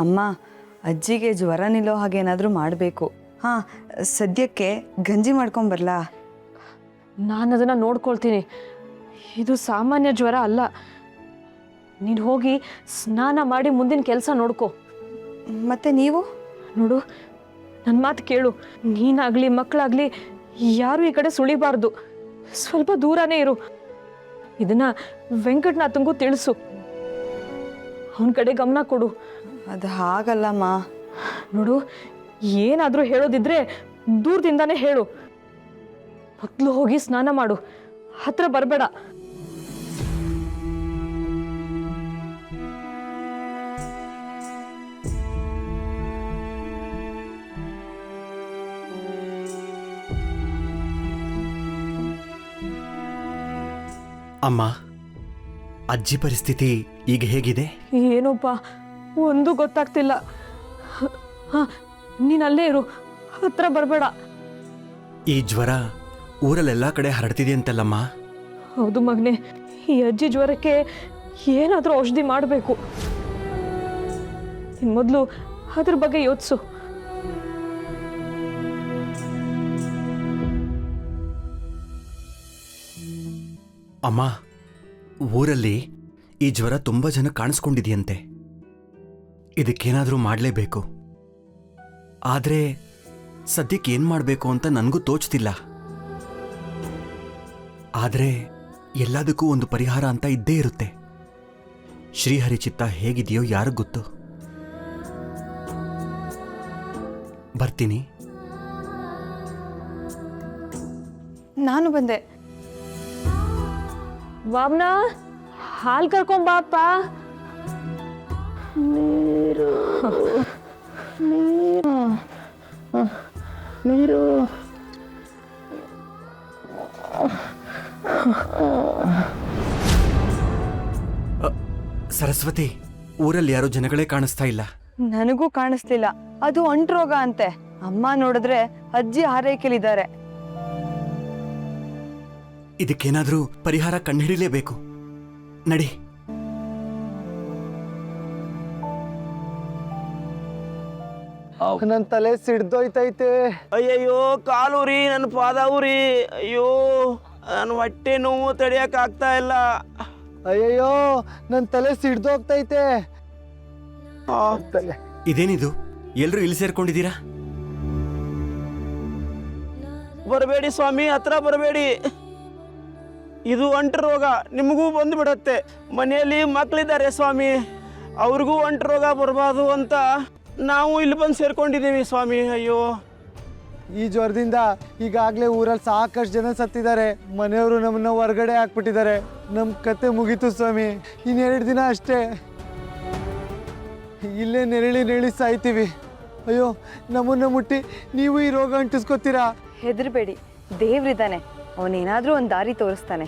ಅಮ್ಮ, ಅಜ್ಜಿಗೆ ಜ್ವರ ನಿಲ್ಲೋ ಹಾಗೆ ಏನಾದರೂ ಮಾಡಬೇಕು. ಹಾಂ, ಸದ್ಯಕ್ಕೆ ಗಂಜಿ ಮಾಡ್ಕೊಂಬರ್ಲಾ? ನಾನು ಅದನ್ನು ನೋಡ್ಕೊಳ್ತೀನಿ. ಇದು ಸಾಮಾನ್ಯ ಜ್ವರ ಅಲ್ಲ. ನೀನು ಹೋಗಿ ಸ್ನಾನ ಮಾಡಿ ಮುಂದಿನ ಕೆಲಸ ನೋಡ್ಕೊ. ಮತ್ತೆ ನೀವು? ನೋಡು, ನನ್ನ ಮಾತು ಕೇಳು. ನೀನಾಗಲಿ ಮಕ್ಕಳಾಗಲಿ ಯಾರು ಈ ಕಡೆ ಸುಳಿಬಾರ್ದು. ಸ್ವಲ್ಪ ದೂರನೇ ಇರು. ಇದನ್ನು ವೆಂಕಟನಾಥಂಗೂ ತಿಳಿಸು. ಅವನ ಕಡೆ ಗಮನ ಕೊಡು. ಅದು ಹಾಗಲ್ಲಮ್ಮ. ನೋಡು, ಏನಾದರೂ ಹೇಳೋದಿದ್ರೆ ದೂರದಿಂದಾನೇ ಹೇಳು. ಮೊದಲು ಹೋಗಿ ಸ್ನಾನ ಮಾಡು, ಹತ್ರ ಬರಬೇಡ. ಅಮ್ಮ, ಅಜ್ಜಿ ಪರಿಸ್ಥಿತಿ ಈಗ ಹೇಗಿದೆ? ಏನೋಪ್ಪ, ಒಂದು ಗೊತ್ತಾಗ್ತಿಲ್ಲ. ಹಾಂ, ನೀನು ಅಲ್ಲೇ ಇರು, ಹತ್ರ ಬರಬೇಡ. ಈ ಜ್ವರ ಊರಲ್ಲೆಲ್ಲ ಕಡೆ ಹರಡ್ತಿದೆ ಅಂತಲ್ಲಮ್ಮ? ಹೌದು ಮಗನೇ, ಈ ಅಜ್ಜಿ ಜ್ವರಕ್ಕೆ ಏನಾದರೂ ಔಷಧಿ ಮಾಡಬೇಕು. ಇನ್ನು ಮೊದಲು ಅದ್ರ ಬಗ್ಗೆ ಯೋಚಿಸು. ಅಮ್ಮ, ಊರಲ್ಲಿ ಈ ಜ್ವರ ತುಂಬ ಜನ ಕಾಣಿಸ್ಕೊಂಡಿದೆಯಂತೆ. ಇದಕ್ಕೇನಾದರೂ ಮಾಡಲೇಬೇಕು. ಆದರೆ ಸದ್ಯಕ್ಕೆ ಏನು ಮಾಡಬೇಕು ಅಂತ ನನಗೂ ತೋಚ್ತಿಲ್ಲ. ಆದರೆ ಎಲ್ಲದಕ್ಕೂ ಒಂದು ಪರಿಹಾರ ಅಂತ ಇದ್ದೇ ಇರುತ್ತೆ. ಶ್ರೀಹರಿ ಚಿತ್ತ ಹೇಗಿದೆಯೋ ಯಾರಿಗೂ ಗೊತ್ತು. ಬರ್ತೀನಿ. ನಾನು ಬಂದೆ. ವಾಮ್ನ, ಹಾಲು ಕರ್ಕೊಂಬಾಪ್ಪ. ನೀರು ನೀರು ನೀರು. ಸರಸ್ವತಿ, ಊರಲ್ಲಿ ಯಾರೂ ಜನಗಳೇ ಕಾಣಿಸ್ತಾ ಇಲ್ಲ. ನನಗೂ ಕಾಣಿಸ್ಲಿಲ್ಲ. ಅದು ಅಂಟ್ರೋಗ ಅಂತೆ. ಅಮ್ಮ ನೋಡಿದ್ರೆ ಅಜ್ಜಿ ಹಾರೈಕೆಲಿದ್ದಾರೆ. ಇದಕ್ಕೇನಾದ್ರೂ ಪರಿಹಾರ ಕಂಡುಹಿಡಿಯಲೇಬೇಕು. ನಡಿ. ನನ್ನ ತಲೆ ಸಿಡ್ದೋಯ್ತೈತೆ. ಅಯ್ಯಯ್ಯೋ, ಕಾಲು ಉರಿ, ನನ್ನ ಪಾದ ಉರಿ. ಅಯ್ಯೋ, ನನ್ನ ಹೊಟ್ಟೆ ನೋವು ತಡಿಯಕ್ ಆಗ್ತಾ ಇಲ್ಲ. ಅಯ್ಯಯ್ಯೋ, ನನ್ನ ತಲೆ ಸಿಡ್ದೋಗ್ತೈತೆ. ತಲೆ ಇದೇನಿದು? ಎಲ್ರೂ ಇಲ್ಲಿ ಸೇರ್ಕೊಂಡಿದ್ದೀರಾ? ಬರಬೇಡಿ ಸ್ವಾಮಿ, ಹತ್ರ ಬರಬೇಡಿ. ಇದು ಅಂಟು ರೋಗ, ನಿಮಗೂ ಬಂದು ಬಿಡತ್ತೆ. ಮನೆಯಲ್ಲಿ ಮಕ್ಕಳಿದ್ದಾರೆ ಸ್ವಾಮಿ, ಅವ್ರಿಗೂ ಅಂಟು ರೋಗ ಬರಬಾರ್ದು ಅಂತ ನಾವು ಇಲ್ಲಿ ಬಂದು ಸೇರ್ಕೊಂಡಿದ್ದೀವಿ ಸ್ವಾಮಿ. ಅಯ್ಯೋ, ಈ ಜ್ವರದಿಂದ ಈಗಾಗಲೇ ಊರಲ್ಲಿ ಸಾಕಷ್ಟು ಜನ ಸತ್ತಿದ್ದಾರೆ. ಮನೆಯವರು ನಮ್ಮನ್ನ ಹೊರಗಡೆ ಹಾಕ್ಬಿಟ್ಟಿದ್ದಾರೆ. ನಮ್ಮ ಕತೆ ಮುಗೀತು ಸ್ವಾಮಿ. ಇನ್ನೆರಡು ದಿನ ಅಷ್ಟೇ, ಇಲ್ಲೇ ನೆರಳಿ ಸಾಯ್ತೀವಿ. ಅಯ್ಯೋ, ನಮ್ಮನ್ನ ಮುಟ್ಟಿ ನೀವು ಈ ರೋಗ ಅಂಟಿಸ್ಕೊತೀರಾ? ಹೆದರ್ಬೇಡಿ, ದೇವ್ರಿದ್ದಾನೆ. ಅವನೇನಾದ್ರೂ ಒಂದು ದಾರಿ ತೋರಿಸ್ತಾನೆ.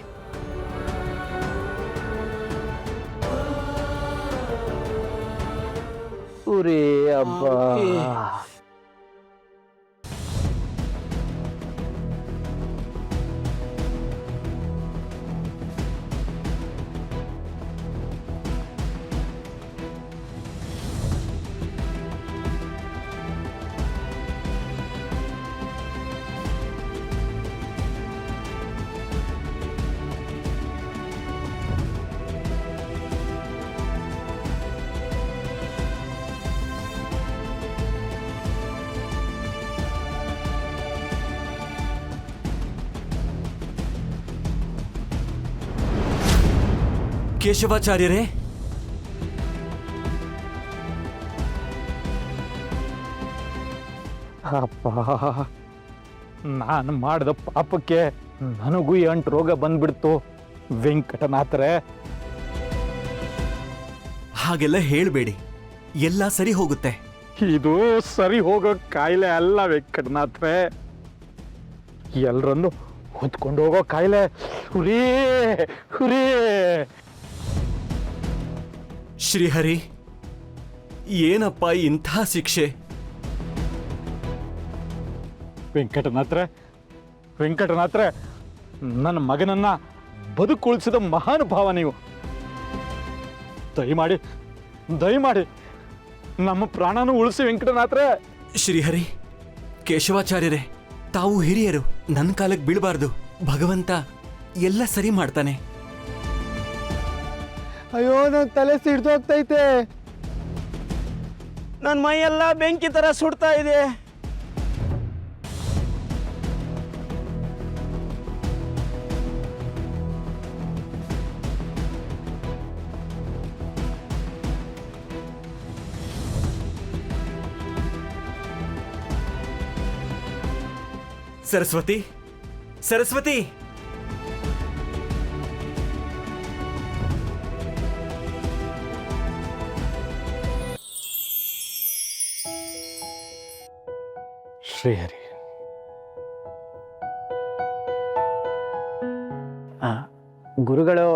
ಉರಿ ಹಬ್ಬ. ಕೇಶವಾಚಾರ್ಯರೇ, ಅಪ್ಪ, ನಾನು ಮಾಡಿದ ಪಾಪಕ್ಕೆ ನನಗೂ ಈ ಅಂಟು ರೋಗ ಬಂದ್ಬಿಡ್ತು. ವೆಂಕಟನಾಥರೇ, ಹಾಗೆಲ್ಲ ಹೇಳಬೇಡಿ. ಎಲ್ಲ ಸರಿ ಹೋಗುತ್ತೆ. ಇದು ಸರಿ ಹೋಗೋ ಕಾಯಿಲೆ ಅಲ್ಲ ವೆಂಕಟನಾಥರೇ. ಎಲ್ಲರನ್ನು ಹೊತ್ಕೊಂಡು ಹೋಗೋ ಕಾಯಿಲೆ. ಹುರಿ ಹುರಿ. ಶ್ರೀಹರಿ, ಏನಪ್ಪ ಇಂಥ ಶಿಕ್ಷೆ? ವೆಂಕಟನಾಥರೇ, ನನ್ನ ಮಗನನ್ನ ಬದುಕುಳಿಸಿದ ಮಹಾನುಭಾವ ನೀವು. ದಯಮಾಡಿ ನಮ್ಮ ಪ್ರಾಣನೂ ಉಳಿಸಿ ವೆಂಕಟನಾಥ್ರೆ. ಶ್ರೀಹರಿ, ಕೇಶವಾಚಾರ್ಯರೇ, ತಾವು ಹಿರಿಯರು, ನನ್ನ ಕಾಲಕ್ಕೆ ಬೀಳಬಾರ್ದು. ಭಗವಂತ ಎಲ್ಲ ಸರಿ ಮಾಡ್ತಾನೆ. ಅಯ್ಯೋ ನನ್ನ ತಲೆ ಸಿಡ್ದೋಗ್ತೈತೆ. ನನ್ನ ಮೈಯೆಲ್ಲ ಬೆಂಕಿ ಥರ ಸುಡ್ತಾ ಇದೆ. ಸರಸ್ವತಿ, ಸರಸ್ವತಿ, ಶ್ರೀಹರಿ, ಗುರುಗಳು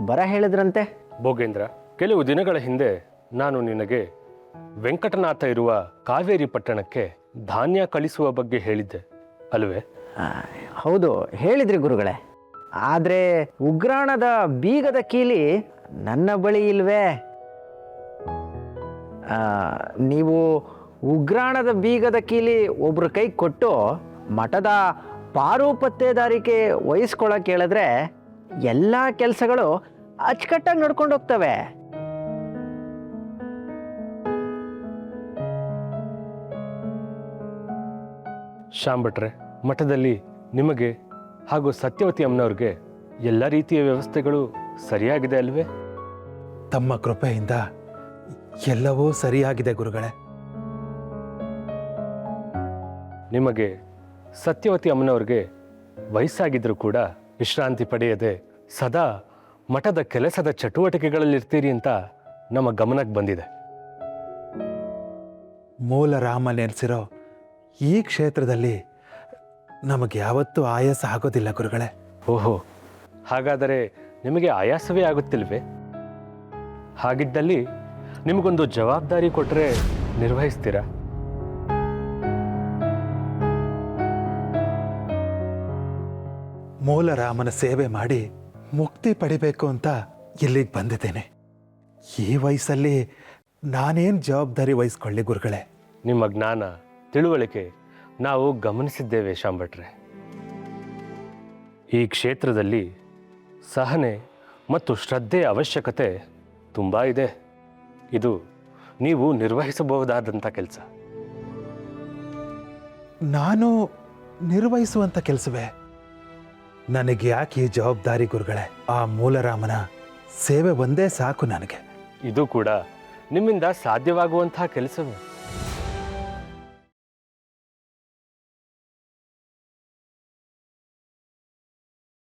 ಬರ ಹೇಳಿದ್ರಂತೆ. ಭೋಗೇಂದ್ರ, ಕೆಲವು ದಿನಗಳ ಹಿಂದೆ ನಾನು ನಿನಗೆ ವೆಂಕಟನಾಥ ಇರುವ ಕಾವೇರಿ ಪಟ್ಟಣಕ್ಕೆ ಧಾನ್ಯ ಕಳಿಸುವ ಬಗ್ಗೆ ಹೇಳಿದ್ದೆ ಅಲ್ವೇ? ಹೌದು, ಹೇಳಿದ್ರಿ ಗುರುಗಳೇ. ಆದರೆ ಉಗ್ರಾಣದ ಬೀಗದ ಕೀಲಿ ನನ್ನ ಬಳಿ ಇಲ್ವೇ? ನೀವು ಉಗ್ರಾಣದ ಬೀಗದ ಕೀಲಿ ಒಬ್ರ ಕೈ ಕೊಟ್ಟು ಮಠದ ಪಾರು ಪತ್ತೇದಾರಿಕೆ ವಹಿಸ್ಕೊಳಕ್ಕೆ ಹೇಳಿದ್ರೆ ಎಲ್ಲ ಕೆಲಸಗಳು ಅಚ್ಚುಕಟ್ಟಾಗಿ ನಡ್ಕೊಂಡು ಹೋಗ್ತವೆ. ಶಾಂಭಟ್ರೆ, ಮಠದಲ್ಲಿ ನಿಮಗೆ ಹಾಗೂ ಸತ್ಯವತಿ ಅಮ್ಮನವ್ರಿಗೆ ಎಲ್ಲ ರೀತಿಯ ವ್ಯವಸ್ಥೆಗಳು ಸರಿಯಾಗಿದೆ ಅಲ್ವೇ? ತಮ್ಮ ಕೃಪೆಯಿಂದ ಎಲ್ಲವೂ ಸರಿಯಾಗಿದೆ ಗುರುಗಳೇ. ನಿಮಗೆ ಸತ್ಯವತಿ ಅಮ್ಮನವ್ರಿಗೆ ವಯಸ್ಸಾಗಿದ್ರೂ ಕೂಡ ವಿಶ್ರಾಂತಿ ಪಡೆಯದೆ ಸದಾ ಮಠದ ಕೆಲಸದ ಚಟುವಟಿಕೆಗಳಲ್ಲಿರ್ತೀರಿ ಅಂತ ನಮ್ಮ ಗಮನಕ್ಕೆ ಬಂದಿದೆ. ಮೂಲ ರಾಮ ನೆಲೆಸಿರೋ ಈ ಕ್ಷೇತ್ರದಲ್ಲಿ ನಮಗೆ ಯಾವತ್ತೂ ಆಯಾಸ ಆಗೋದಿಲ್ಲ ಗುರುಗಳೇ. ಓಹೋ, ಹಾಗಾದರೆ ನಿಮಗೆ ಆಯಾಸವೇ ಆಗುತ್ತಿಲ್ವೇ? ಹಾಗಿದ್ದಲ್ಲಿ ನಿಮಗೊಂದು ಜವಾಬ್ದಾರಿ ಕೊಟ್ಟರೆ ನಿರ್ವಹಿಸ್ತೀರಾ? ಮೂಲ ರಾಮನ ಸೇವೆ ಮಾಡಿ ಮುಕ್ತಿ ಪಡಿಬೇಕು ಅಂತ ಇಲ್ಲಿಗೆ ಬಂದಿದ್ದೇನೆ. ಈ ವಯಸ್ಸಲ್ಲಿ ನಾನೇನು ಜವಾಬ್ದಾರಿ ವಹಿಸ್ಕೊಳ್ಳಿ ಗುರುಗಳೇ? ನಿಮ್ಮ ಜ್ಞಾನ ತಿಳುವಳಿಕೆ ನಾವು ಗಮನಿಸಿದ್ದೇವೆ ಶಾಂಭಟ್ರೆ. ಈ ಕ್ಷೇತ್ರದಲ್ಲಿ ಸಹನೆ ಮತ್ತು ಶ್ರದ್ಧೆಯ ಅವಶ್ಯಕತೆ ತುಂಬ ಇದೆ. ಇದು ನೀವು ನಿರ್ವಹಿಸಬಹುದಾದಂಥ ಕೆಲಸ. ನಾನು ನಿರ್ವಹಿಸುವಂಥ ಕೆಲಸವೇ? ನನಗೆ ಯಾಕೆ ಈ ಜವಾಬ್ದಾರಿ ಗುರುಗಳೇ? ಆ ಮೂಲರಾಮನ ಸೇವೆ ಒಂದೇ ಸಾಕು ನನಗೆ. ಇದು ಕೂಡ ನಿಮ್ಮಿಂದ ಸಾಧ್ಯವಾಗುವಂತಹ ಕೆಲಸವೇ.